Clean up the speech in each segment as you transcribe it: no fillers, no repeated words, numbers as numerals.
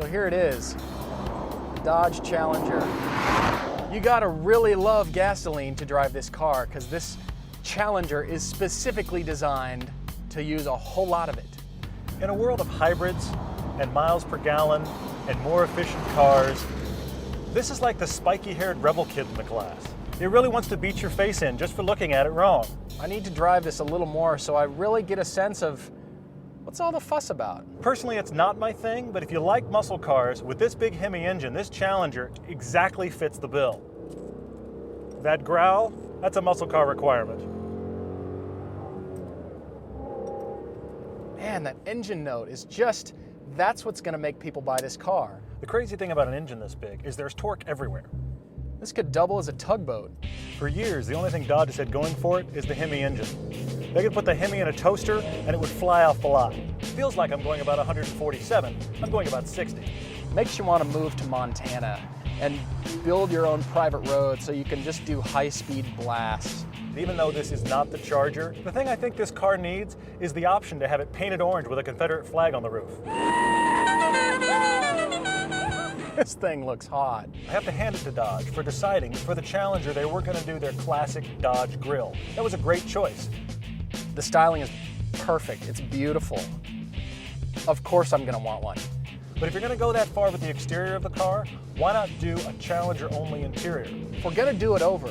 So here it is, Dodge Challenger. You gotta really love gasoline to drive this car because this Challenger is specifically designed to use a whole lot of it. In a world of hybrids and miles per gallon and more efficient cars, this is like the spiky-haired rebel kid in the class. It really wants to beat your face in just for looking at it wrong. I need to drive this a little more so I really get a sense of what's all the fuss about. Personally, it's not my thing, but if you like muscle cars, with this big Hemi engine, this Challenger exactly fits the bill. That growl, that's a muscle car requirement. Man, that engine note is just, that's what's gonna make people buy this car. The crazy thing about an engine this big is there's torque everywhere. This could double as a tugboat. For years, the only thing Dodge has had going for it is the Hemi engine. They could put the Hemi in a toaster and it would fly off the lot. It feels like I'm going about 147. I'm going about 60. Makes you want to move to Montana and build your own private road so you can just do high-speed blasts. Even though this is not the Charger, the thing I think this car needs is the option to have it painted orange with a Confederate flag on the roof. This thing looks hot. I have to hand it to Dodge for deciding for the Challenger they were going to do their classic Dodge grille. That was a great choice. The styling is perfect. It's beautiful. Of course I'm going to want one. But if you're going to go that far with the exterior of the car, why not do a Challenger-only interior? If we're going to do it over,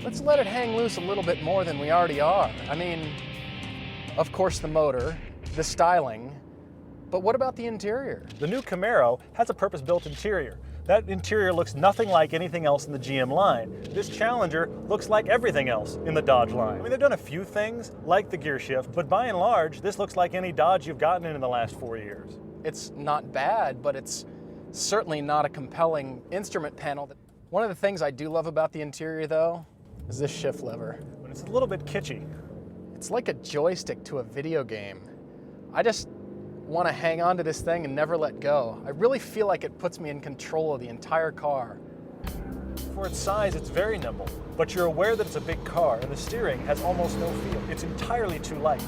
let's let it hang loose a little bit more than we already are. I mean, of course the motor, the styling, but what about the interior? The new Camaro has a purpose-built interior. That interior looks nothing like anything else in the GM line. This Challenger looks like everything else in the Dodge line. I mean, they've done a few things, like the gear shift, but by and large, this looks like any Dodge you've gotten in the last 4 years. It's not bad, but it's certainly not a compelling instrument panel. One of the things I do love about the interior, though, is this shift lever. But it's a little bit kitschy. It's like a joystick to a video game. I just want to hang on to this thing and never let go. I really feel like it puts me in control of the entire car. For its size, it's very nimble, but you're aware that it's a big car and the steering has almost no feel. It's entirely too light.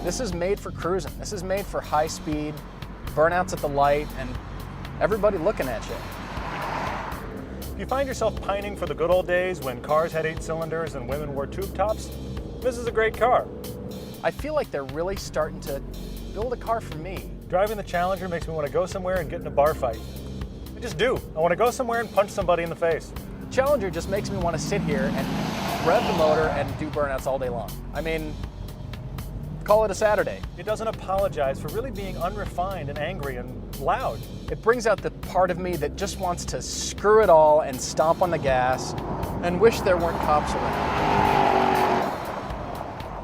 This is made for cruising. This is made for high speed, burnouts at the light, and everybody looking at you. If you find yourself pining for the good old days when cars had 8 cylinders and women wore tube tops, this is a great car. I feel like they're really starting to build a car for me. Driving the Challenger makes me want to go somewhere and get in a bar fight. I just do. I want to go somewhere and punch somebody in the face. The Challenger just makes me want to sit here and rev the motor and do burnouts all day long. I mean, call it a Saturday. It doesn't apologize for really being unrefined and angry and loud. It brings out the part of me that just wants to screw it all and stomp on the gas and wish there weren't cops around.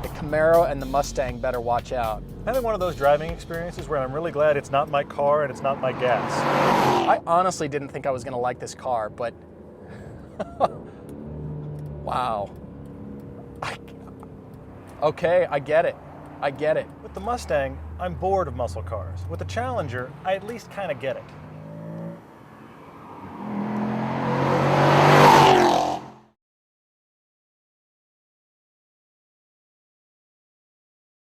The Camaro and the Mustang better watch out. Having one of those driving experiences where I'm really glad it's not my car and it's not my gas. I honestly didn't think I was going to like this car, but wow. Okay, I get it. I get it. With the Mustang, I'm bored of muscle cars. With the Challenger, I at least kind of get it.